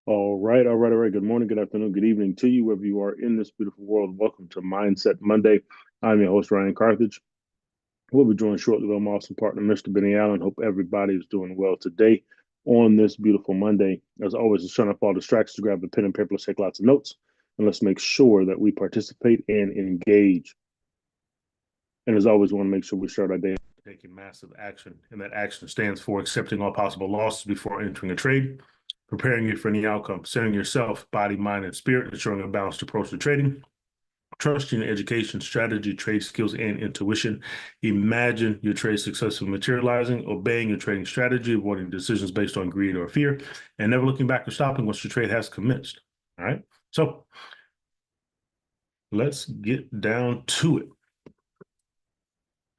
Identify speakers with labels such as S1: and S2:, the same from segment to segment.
S1: All right. Good morning, good afternoon, good evening to you, wherever you are in this beautiful world. Welcome to Mindset Monday. I'm your host, Ryan Carthage. We'll be joined shortly by my awesome partner, Mr. Benny Allen. Hope everybody is doing well today on this beautiful Monday. As always, let's turn off all distractions, grab a pen and paper, let's take lots of notes, and let's make sure that we participate and engage. And as always, we want to make sure we start our day taking massive action. And that action stands for accepting all possible losses before entering a trade, preparing you for any outcome, centering yourself, body, mind, and spirit, ensuring a balanced approach to trading, trusting your education, strategy, trade skills, and intuition. Imagine your trade successfully materializing, obeying your trading strategy, avoiding decisions based on greed or fear, and never looking back or stopping once your trade has commenced. All right. So let's get down to it.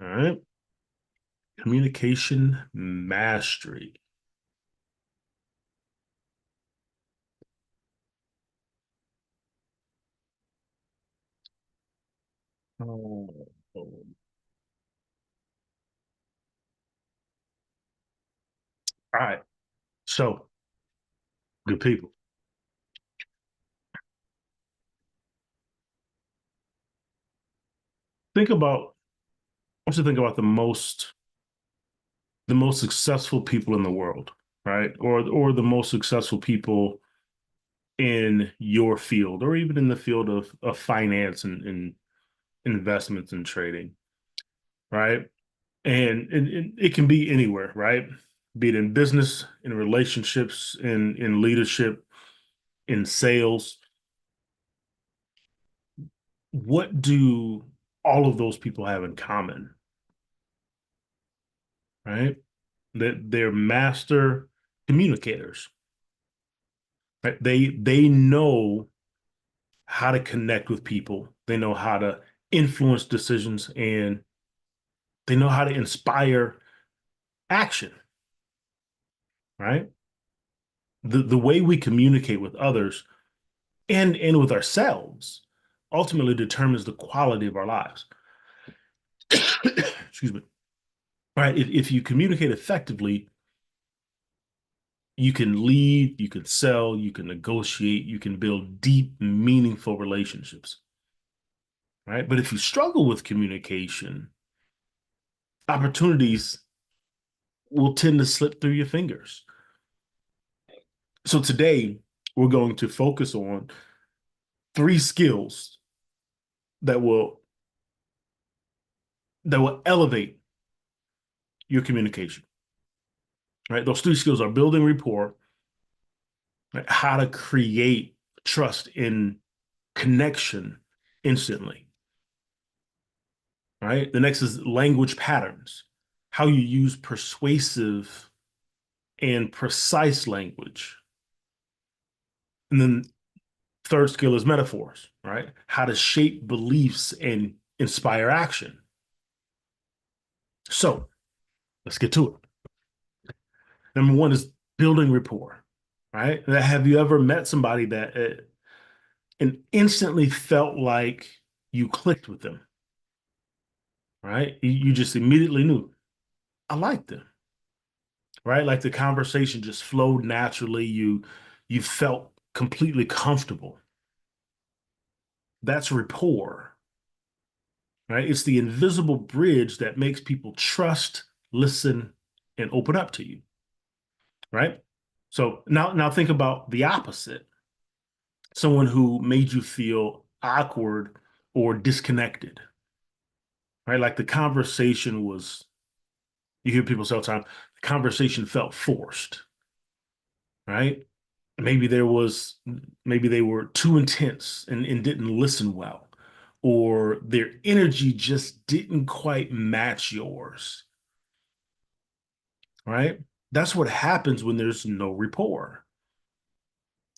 S1: All right. Communication mastery. Oh. All right. So, good people, think about, I want you to think about the most successful people in the world, right? Or the most successful people in your field, or even in the field of finance and investments and trading, right? And it can be anywhere, right? Be it in business, in relationships, in leadership, in sales. What do all of those people have in common, right? That they're master communicators, right? They know how to connect with people. They know how to influence decisions, and they know how to inspire action, right? The way we communicate with others and with ourselves ultimately determines the quality of our lives. Excuse me. Right? If you communicate effectively, you can lead, you can sell, you can negotiate, you can build deep, meaningful relationships, right? But if you struggle with communication, opportunities will tend to slip through your fingers. So today, we're going to focus on three skills that will elevate your communication, right? Those three skills are building rapport, right? How to create trust in connection instantly, right? The next is language patterns, how you use persuasive and precise language. And then third skill is metaphors, right? How to shape beliefs and inspire action. So let's get to it. Number one is building rapport, right? Have you ever met somebody that and instantly felt like you clicked with them, right? You just immediately knew, I like them, right? Like the conversation just flowed naturally. You felt completely comfortable. That's rapport, right? It's the invisible bridge that makes people trust, listen, and open up to you, right? So now think about the opposite. Someone who made you feel awkward or disconnected, right? Like the conversation was, you hear people say all the time, the conversation felt forced, right? Maybe there was, maybe they were too intense and didn't listen well, or their energy just didn't quite match yours, right? That's what happens when there's no rapport.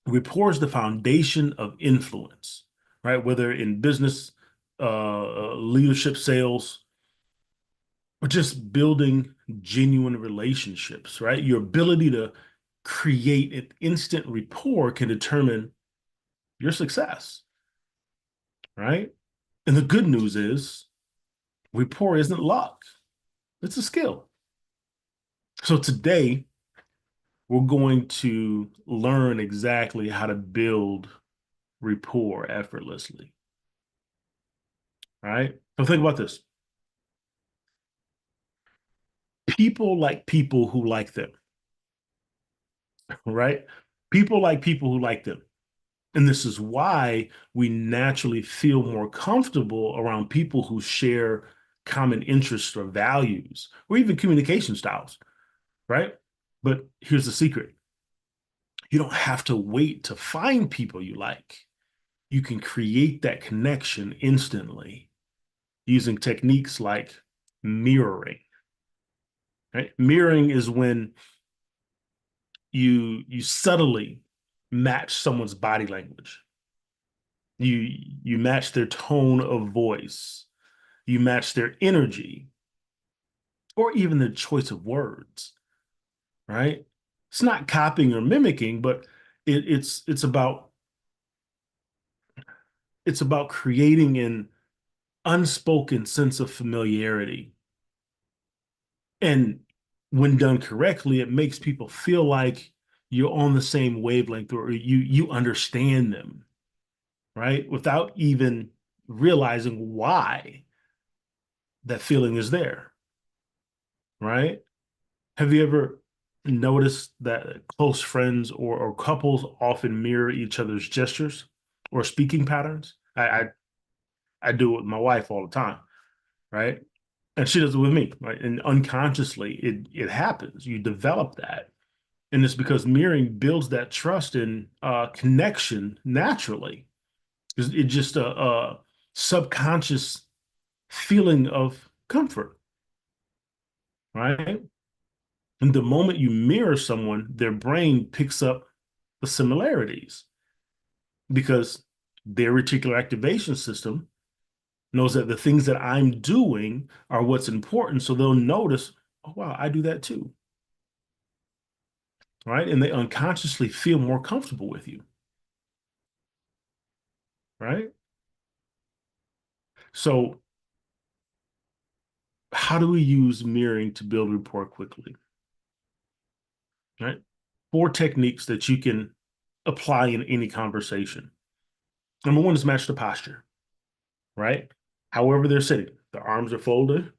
S1: Rapport is the foundation of influence, right? Whether in business, leadership, sales, or just building genuine relationships, right? Your ability to create an instant rapport can determine your success, right? And the good news is rapport isn't luck, it's a skill. So today, we're going to learn exactly how to build rapport effortlessly. All right. So think about this. People like people who like them, right? People like people who like them. And this is why we naturally feel more comfortable around people who share common interests or values or even communication styles, right? But here's the secret. You don't have to wait to find people you like. You can create that connection instantly using techniques like mirroring, right? Mirroring is when you subtly match someone's body language. You match their tone of voice, you match their energy, or even their choice of words, right? It's not copying or mimicking, but it's about creating an unspoken sense of familiarity. And when done correctly, it makes people feel like you're on the same wavelength or you understand them, right? Without even realizing why that feeling is there, right? Have you ever noticed that close friends or couples often mirror each other's gestures or speaking patterns? I do it with my wife all the time, right? And she does it with me, right? And unconsciously, it happens. You develop that, and it's because mirroring builds that trust and connection naturally. It's just a subconscious feeling of comfort, right? And the moment you mirror someone, their brain picks up the similarities because their reticular activation system knows that the things that I'm doing are what's important. So they'll notice, oh, wow, I do that too. Right. And they unconsciously feel more comfortable with you. Right. So, how do we use mirroring to build rapport quickly? Right. Four techniques that you can apply in any conversation. Number one is match the posture. Right. However, they're sitting, the arms are folded,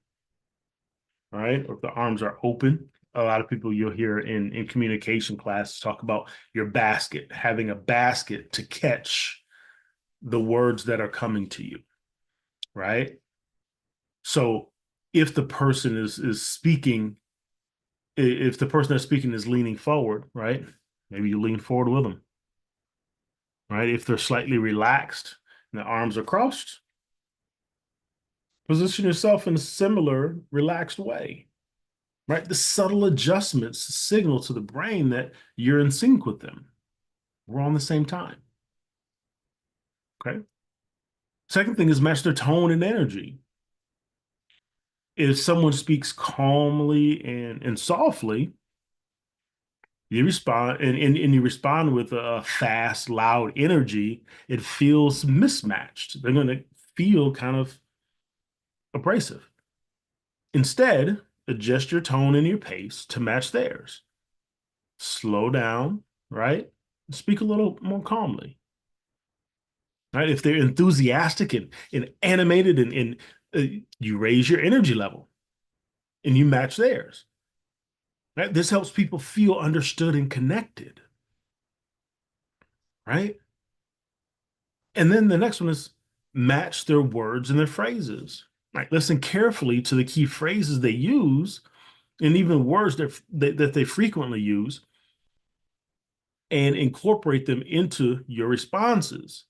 S1: right? Or if the arms are open. A lot of people you'll hear in communication classes talk about your basket, having a basket to catch the words that are coming to you, right? So if the person is speaking, if the person that's speaking is leaning forward, right? Maybe you lean forward with them, right? If they're slightly relaxed and the arms are crossed, position yourself in a similar relaxed way, right? The subtle adjustments signal to the brain that you're in sync with them. We're on the same time. Okay. Second thing is match their tone and energy. If someone speaks calmly and softly, you respond and you respond with a fast, loud energy, it feels mismatched. They're going to feel kind of abrasive. Instead, adjust your tone and your pace to match theirs. Slow down, right? Speak a little more calmly. Right? If they're enthusiastic and animated you raise your energy level and you match theirs. Right? This helps people feel understood and connected. Right? And then the next one is match their words and their phrases. Right? Listen carefully to the key phrases they use and even words that they frequently use and incorporate them into your responses.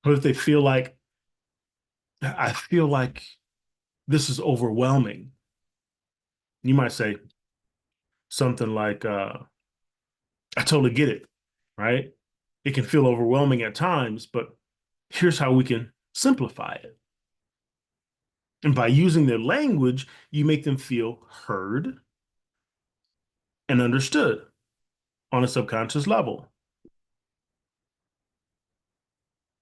S1: Or if they feel like, I feel like this is overwhelming, you might say something like, I totally get it, right? It can feel overwhelming at times, but here's how we can simplify it. And by using their language, you make them feel heard and understood on a subconscious level.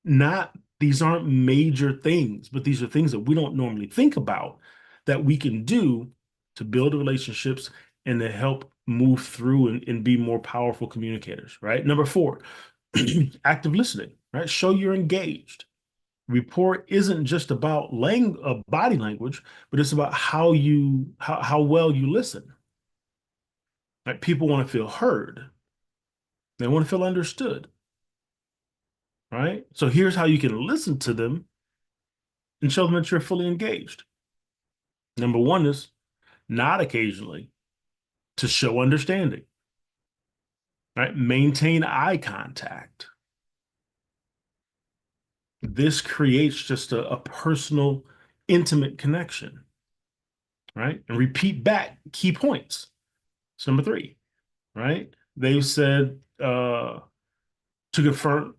S1: Not, these aren't major things, but these are things that we don't normally think about that we can do to build relationships and to help move through and be more powerful communicators, right? Number four, active listening, right? Show you're engaged. Rapport isn't just about body language, but it's about how well you listen. Right? People want to feel heard. They want to feel understood, right? So here's how you can listen to them and show them that you're fully engaged. Number one is nod occasionally to show understanding, right? Maintain eye contact. This creates just a personal, intimate connection, right? And repeat back key points. So number three, right? They've said to confirm,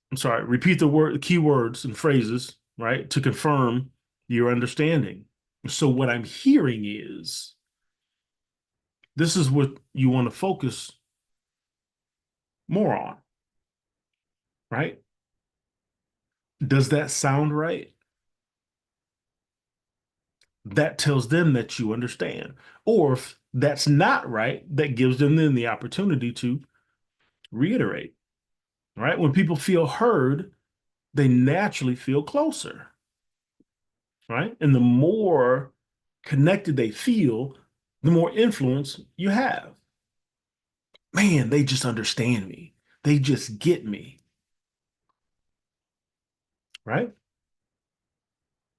S1: I'm sorry, repeat the keywords and phrases, right? To confirm your understanding. So what I'm hearing is this is what you want to focus more on, right? Does that sound right? That tells them that you understand. Or if that's not right, that gives them then the opportunity to reiterate, right? When people feel heard, they naturally feel closer, right? And the more connected they feel, the more influence you have. Man, they just understand me. They just get me, right?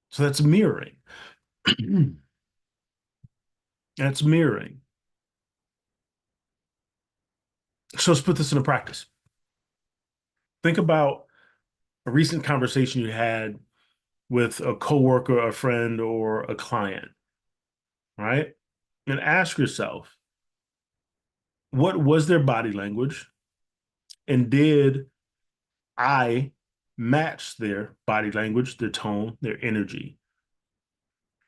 S1: So that's mirroring. That's mirroring. So let's put this into practice. Think about a recent conversation you had with a coworker, a friend, or a client, right? And ask yourself, what was their body language? And did I match their body language, their tone, their energy?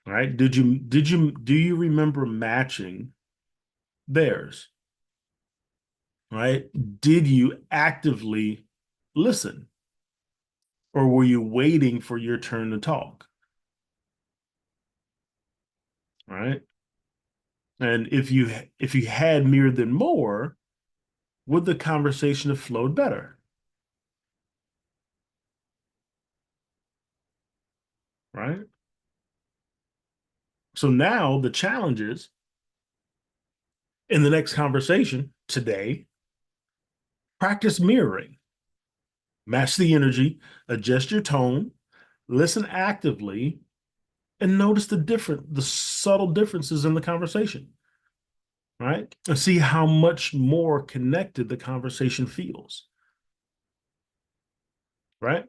S1: Right? Do you remember matching theirs? Right? Did you actively listen? Or were you waiting for your turn to talk? Right? And if you had mirrored them more, would the conversation have flowed better? Right? So now the challenge is in the next conversation today, practice mirroring, match the energy, adjust your tone, listen actively, and notice the subtle differences in the conversation, right? And see how much more connected the conversation feels, right?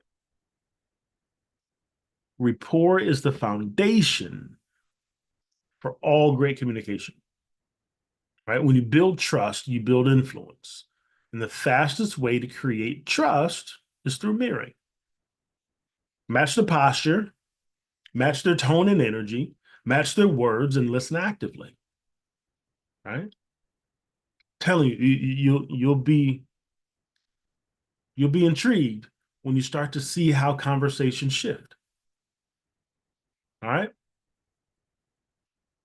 S1: Rapport is the foundation for all great communication, right? When you build trust, you build influence. And the fastest way to create trust is through mirroring. Match the posture, match their tone and energy, match their words, and listen actively, right? Telling you, you'll be intrigued when you start to see how conversations shift. All right.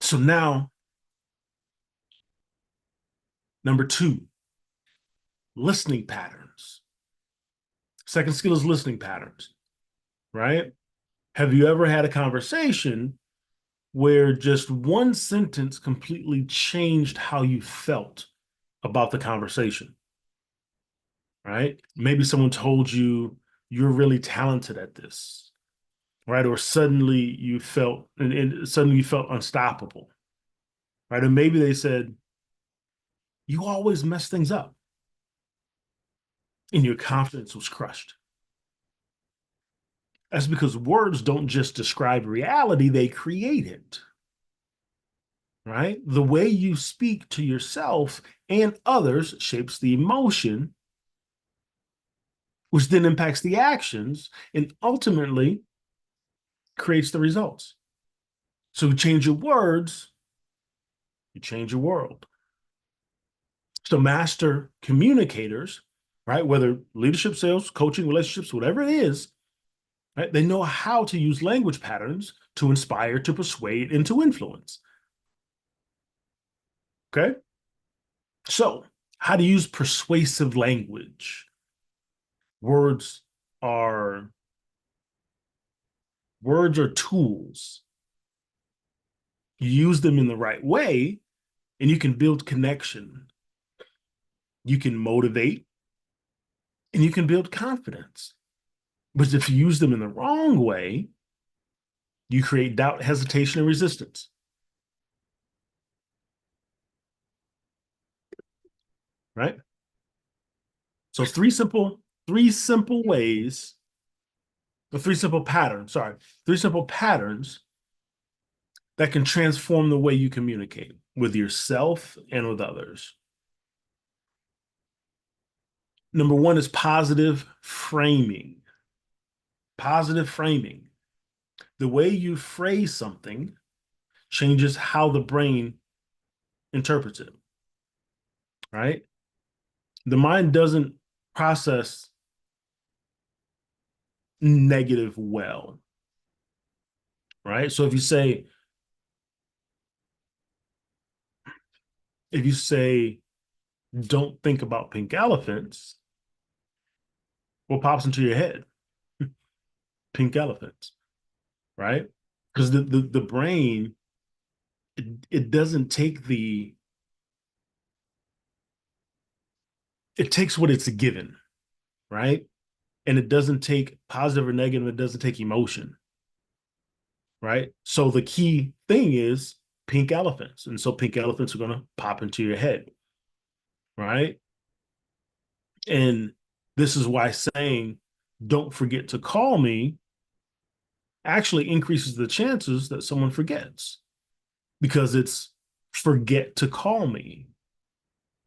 S1: So now, number two, listening patterns. Second skill is listening patterns, right? Have you ever had a conversation where just one sentence completely changed how you felt about the conversation, right? Maybe someone told you you're really talented at this, right? Or suddenly you felt unstoppable, right? Or maybe they said, you always mess things up, and your confidence was crushed. That's because words don't just describe reality, they create it, right? The way you speak to yourself and others shapes the emotion, which then impacts the actions and ultimately creates the results. So you change your words, you change your world. So master communicators, right? Whether leadership, sales, coaching, relationships, whatever it is, right? They know how to use language patterns to inspire, to persuade, and to influence. Okay. So, how to use persuasive language. Words are words are tools. You use them in the right way, and you can build connection. You can motivate, and you can build confidence. But if you use them in the wrong way, you create doubt, hesitation, and resistance. Right? So three simple ways, or three simple patterns, sorry, three simple patterns that can transform the way you communicate with yourself and with others. Number one is positive framing. Positive framing. The way you phrase something changes how the brain interprets it, right? The mind doesn't process negative well, right? So if you say, don't think about pink elephants, what pops into your head? Pink elephants, right? Because the brain, it doesn't take it takes what it's given, right? And it doesn't take positive or negative, it doesn't take emotion, right? So the key thing is pink elephants. And so pink elephants are going to pop into your head, right? And this is why saying, don't forget to call me actually increases the chances that someone forgets because it's forget to call me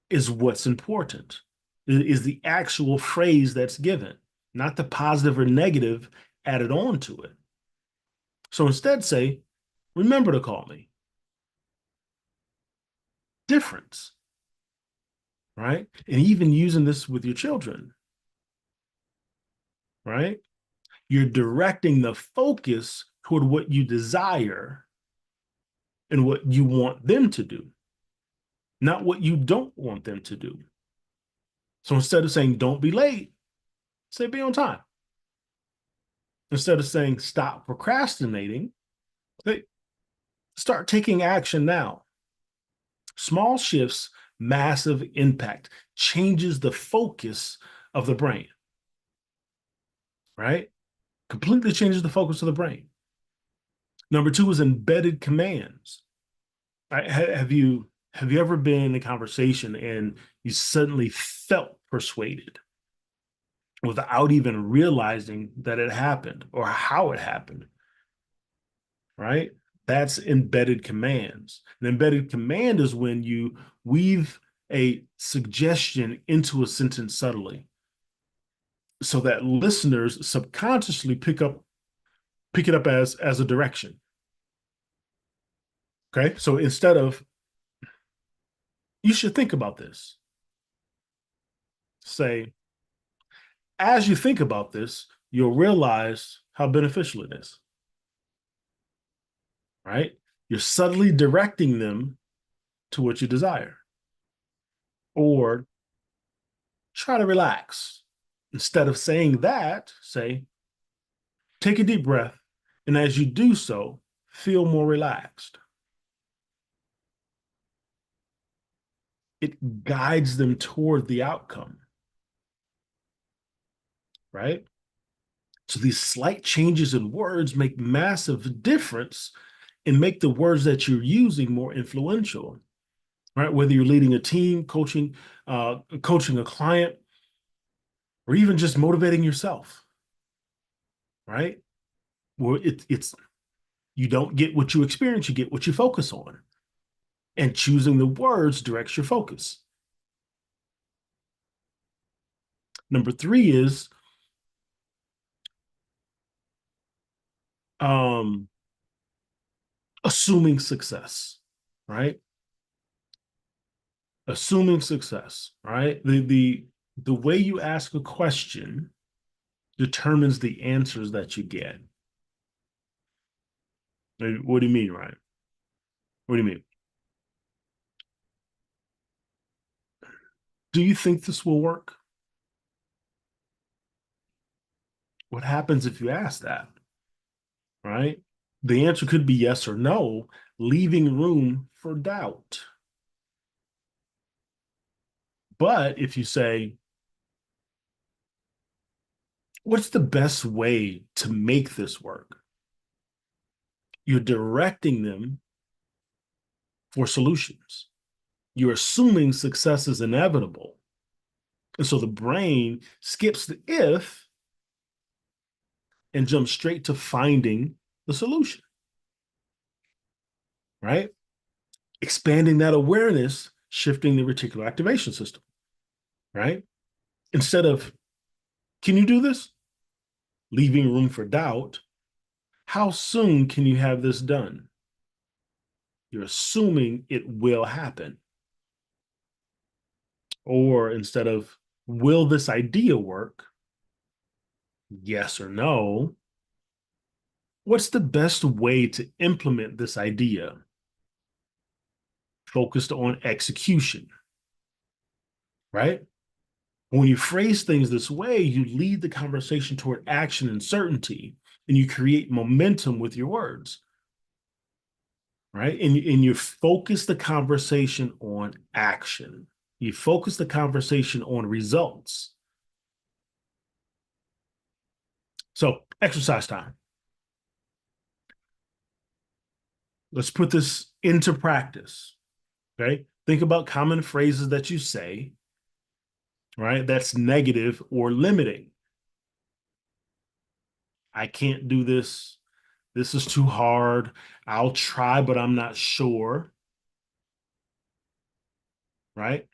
S1: is what's important, is the actual phrase that's given, not the positive or negative added on to it. So instead, say, remember to call me. Difference, right? And even using this with your children, right? You're directing the focus toward what you desire and what you want them to do, not what you don't want them to do. So instead of saying, don't be late, say, be on time. Instead of saying, stop procrastinating, say, start taking action now. Small shifts, massive impact, changes the focus of the brain, right? Completely changes the focus of the brain. Number two is embedded commands. Right? Have you ever been in a conversation and you suddenly felt persuaded without even realizing that it happened or how it happened? Right? That's embedded commands. An embedded command is when you weave a suggestion into a sentence subtly so that listeners subconsciously pick it up as a direction. Okay? So instead of you should think about this, say, as you think about this, you'll realize how beneficial it is, right? You're subtly directing them to what you desire. Or try to relax. Instead of saying that, say, take a deep breath. And as you do so, feel more relaxed. It guides them toward the outcome, right? So these slight changes in words make massive difference and make the words that you're using more influential, right? Whether you're leading a team, coaching a client, or even just motivating yourself, right? Well, it's you don't get what you experience, you get what you focus on. And choosing the words directs your focus. Number three is um, assuming success, right? Assuming success, right? The way you ask a question determines the answers that you get. What do you mean, Ryan? What do you mean? Do you think this will work? What happens if you ask that, right? The answer could be yes or no, leaving room for doubt. But if you say, what's the best way to make this work? You're directing them for solutions. You're assuming success is inevitable. And so the brain skips the if and jumps straight to finding the solution, right? Expanding that awareness, shifting the reticular activation system, right? Instead of, can you do this? Leaving room for doubt. How soon can you have this done? You're assuming it will happen. Or instead of, will this idea work? Yes or no. What's the best way to implement this idea? Focused on execution, right? When you phrase things this way, you lead the conversation toward action and certainty, and you create momentum with your words, right? And you focus the conversation on action. You focus the conversation on results. So, exercise time. Let's put this into practice. Okay. Think about common phrases that you say, right? That's negative or limiting. I can't do this. This is too hard. I'll try, but I'm not sure, right?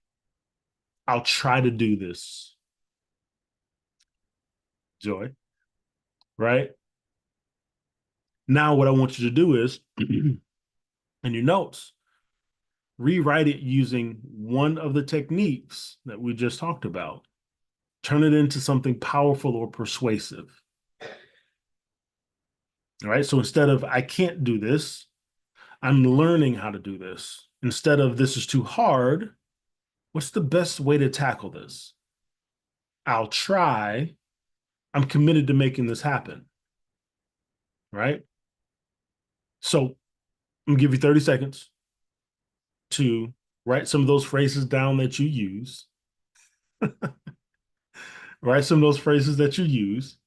S1: I'll try to do this, Joy, right? Now, what I want you to do is in your notes, rewrite it using one of the techniques that we just talked about. Turn it into something powerful or persuasive. All right. So instead of, I can't do this, I'm learning how to do this. Instead of, this is too hard, what's the best way to tackle this? I'll try. I'm committed to making this happen. Right. So I'm going to give you 30 seconds to write some of those phrases down that you use. Write some of those phrases that you use,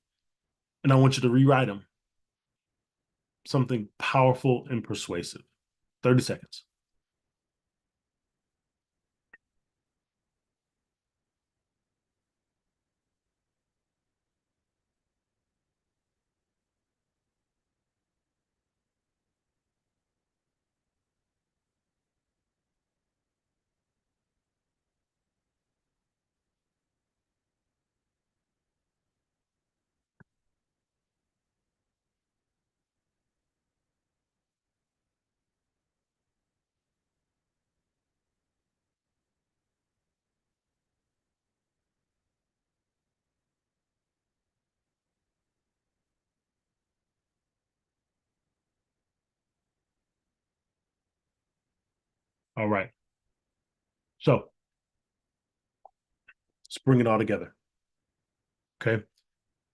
S1: and I want you to rewrite them. Something powerful and persuasive. 30 seconds. All right. So let's bring it all together. Okay.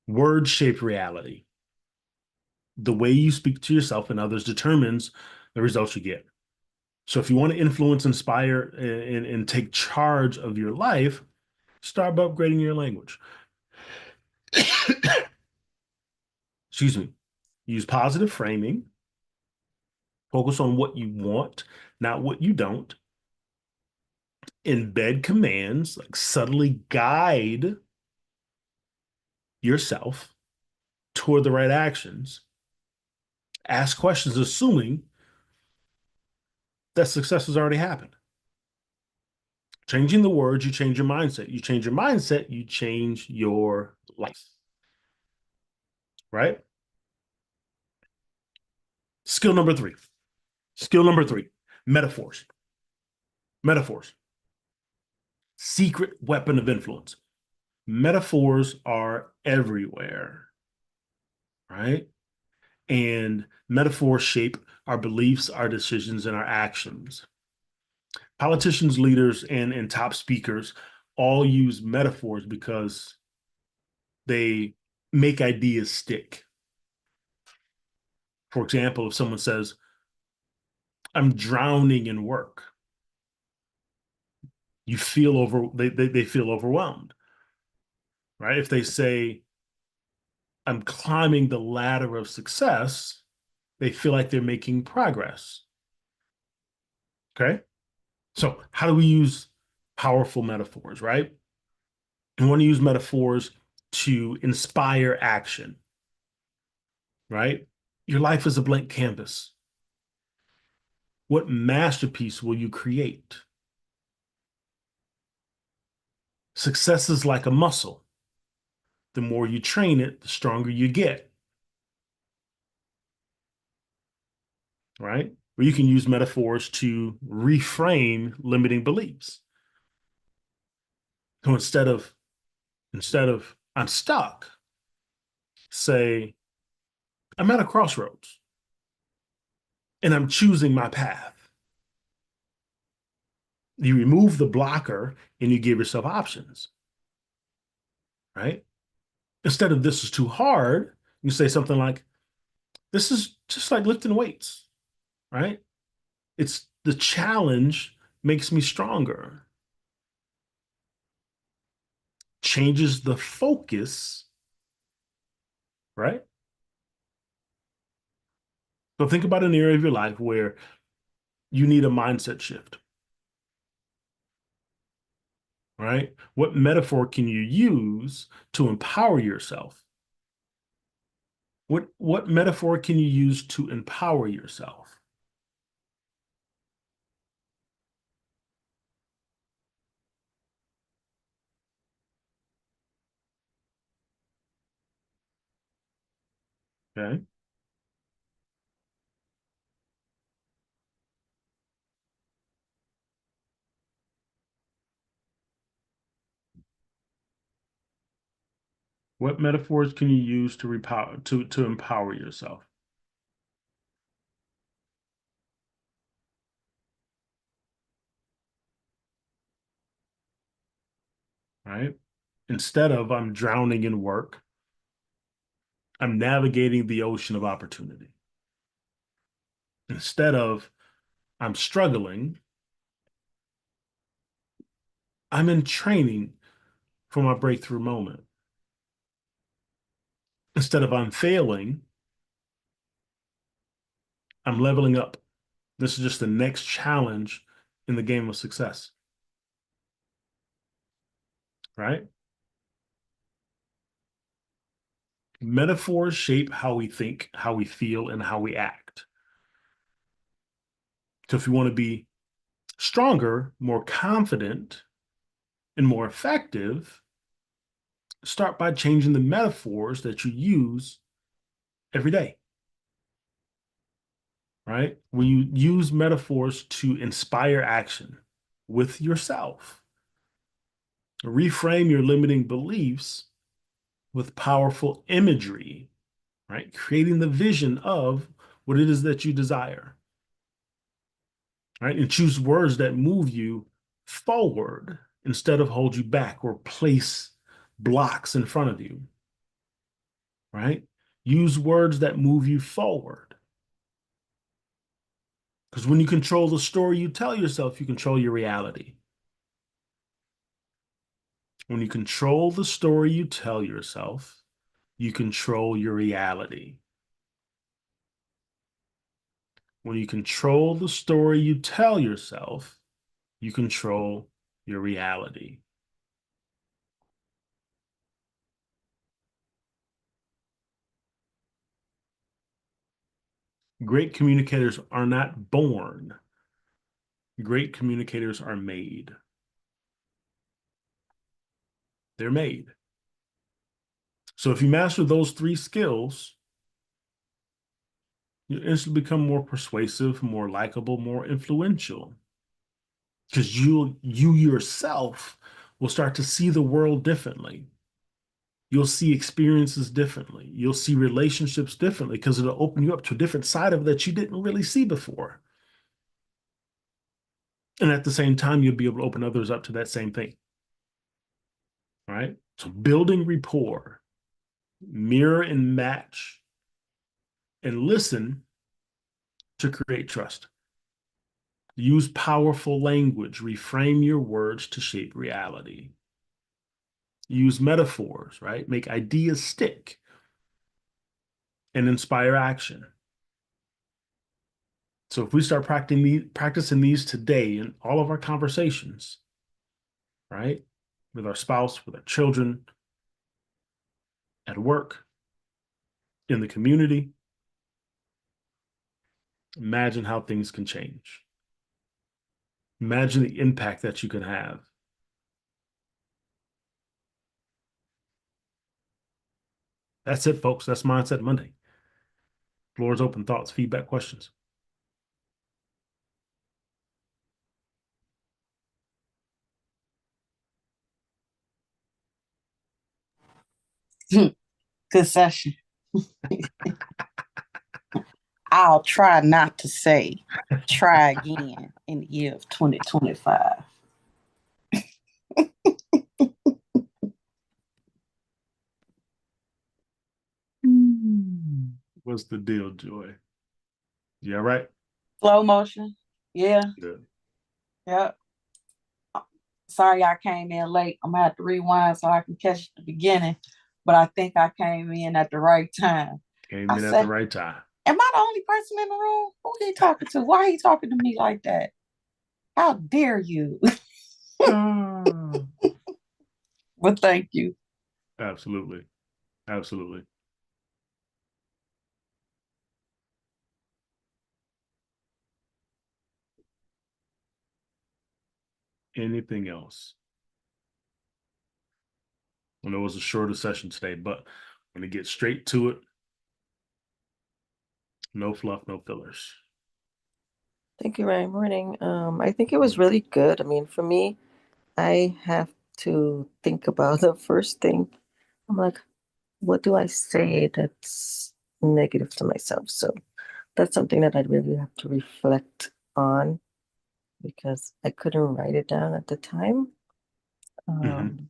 S1: Words shape reality. The way you speak to yourself and others determines the results you get. So if you want to influence, inspire, and take charge of your life, start by upgrading your language. Excuse me. Use positive framing. Focus on what you want, not what you don't. Embed commands, like subtly guide yourself toward the right actions. Ask questions, assuming that success has already happened. Changing the words, you change your mindset. You change your mindset, you change your life. Right? Skill number three. Skill number three, metaphors. Metaphors. Secret weapon of influence. Metaphors are everywhere, right? And metaphors shape our beliefs, our decisions, and our actions. Politicians, leaders, and top speakers all use metaphors because they make ideas stick. For example, if someone says, I'm drowning in work, they feel overwhelmed, right? If they say, I'm climbing the ladder of success, they feel like they're making progress. Okay. So, how do we use powerful metaphors, right? We want to use metaphors to inspire action, right? Your life is a blank canvas. What masterpiece will you create? Success is like a muscle. The more you train it, the stronger you get, right? Or you can use metaphors to reframe limiting beliefs. So instead of I'm stuck, say I'm at a crossroads and I'm choosing my path. You remove the blocker and you give yourself options, right? Instead of this is too hard, you say something like, this is just like lifting weights, right? It's the challenge makes me stronger, changes the focus, right? So think about an area of your life where you need a mindset shift, right? What metaphor can you use to empower yourself? What metaphor can you use to empower yourself? Okay. What metaphors can you use to repower to empower yourself, right? Instead of I'm drowning in work, I'm navigating the ocean of opportunity. Instead of I'm struggling, I'm in training for my breakthrough moment. Instead of I'm failing, I'm leveling up. This is just the next challenge in the game of success, right? Metaphors shape how we think, how we feel, and how we act. So if you want to be stronger, more confident, and more effective, start by changing the metaphors that you use every day, right? When you use metaphors to inspire action with yourself, reframe your limiting beliefs with powerful imagery, right? Creating the vision of what it is that you desire, right? And choose words that move you forward instead of hold you back or place blocks in front of you, right? Use words that move you forward. Because when you control the story you tell yourself, you control your reality. When you control the story you tell yourself, you control your reality. When you control the story you tell yourself, you control your reality. Great communicators are not born. Great communicators are made. They're made. So if you master those three skills, you instantly become more persuasive, more likable, more influential. Because you yourself will start to see the world differently. You'll see experiences differently. You'll see relationships differently because it'll open you up to a different side of it that you didn't really see before. And at the same time, you'll be able to open others up to that same thing. right? So building rapport, mirror and match, and listen to create trust. Use powerful language, reframe your words to shape reality. Use metaphors, right? Make ideas stick and inspire action. So if we start practicing these today in all of our conversations, right? With our spouse, with our children, at work, in the community, imagine how things can change. Imagine the impact that you can have. That's it, folks. That's Mindset Monday. Floor is open. Thoughts, feedback, questions.
S2: Good session. I'll try not to say try again in the year of 2025.
S1: What's the deal, Joy? Yeah, right?
S2: Slow motion. Yeah.
S1: Good.
S2: Yep. Sorry I came in late. I'm gonna have to rewind so I can catch the beginning. But I think I came in at the right time.
S1: Came
S2: I
S1: in at the
S2: said,
S1: right time.
S2: am I the only person in the room? Who he talking to? Why he talking to me like that? How dare you?
S1: Ah,
S2: Well, thank you.
S1: absolutely. Absolutely. Anything else? I know it was a shorter session today, but I'm going to get straight to it. No fluff, no fillers.
S3: Thank you, Ryan. Morning. I think it was really good. I mean, for me, I have to think about the first thing. I'm like, what do I say that's negative to myself? So that's something that I really have to reflect on because I couldn't write it down at the time.
S1: Mm-hmm.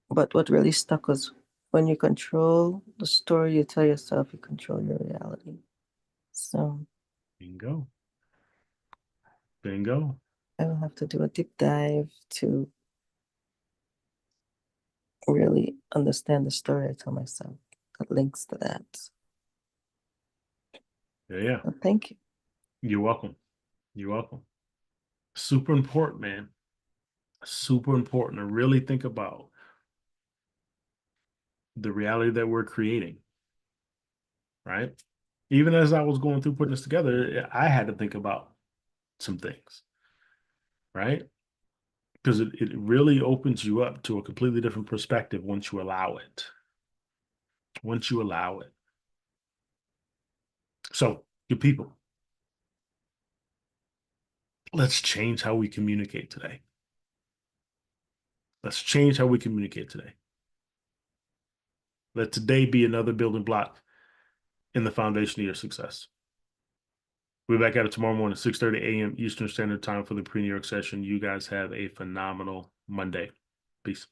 S3: But what really stuck was when you control the story you tell yourself, you control your reality. So
S1: Bingo. Bingo.
S3: I will have to do a deep dive to really understand the story I tell myself that links to that.
S1: Yeah, yeah.
S3: Well, thank you.
S1: You're welcome. You're welcome. Super important, man. Super important to really think about the reality that we're creating, right? Even as I was going through putting this together, I had to think about some things, right? Because it really opens you up to a completely different perspective once you allow it. Once you allow it. So, good people, let's change how we communicate today. Let's change how we communicate today. Let today be another building block in the foundation of your success. We'll be back at it tomorrow morning, 6:30 a.m. Eastern Standard Time for the pre-New York session. You guys have a phenomenal Monday. Peace.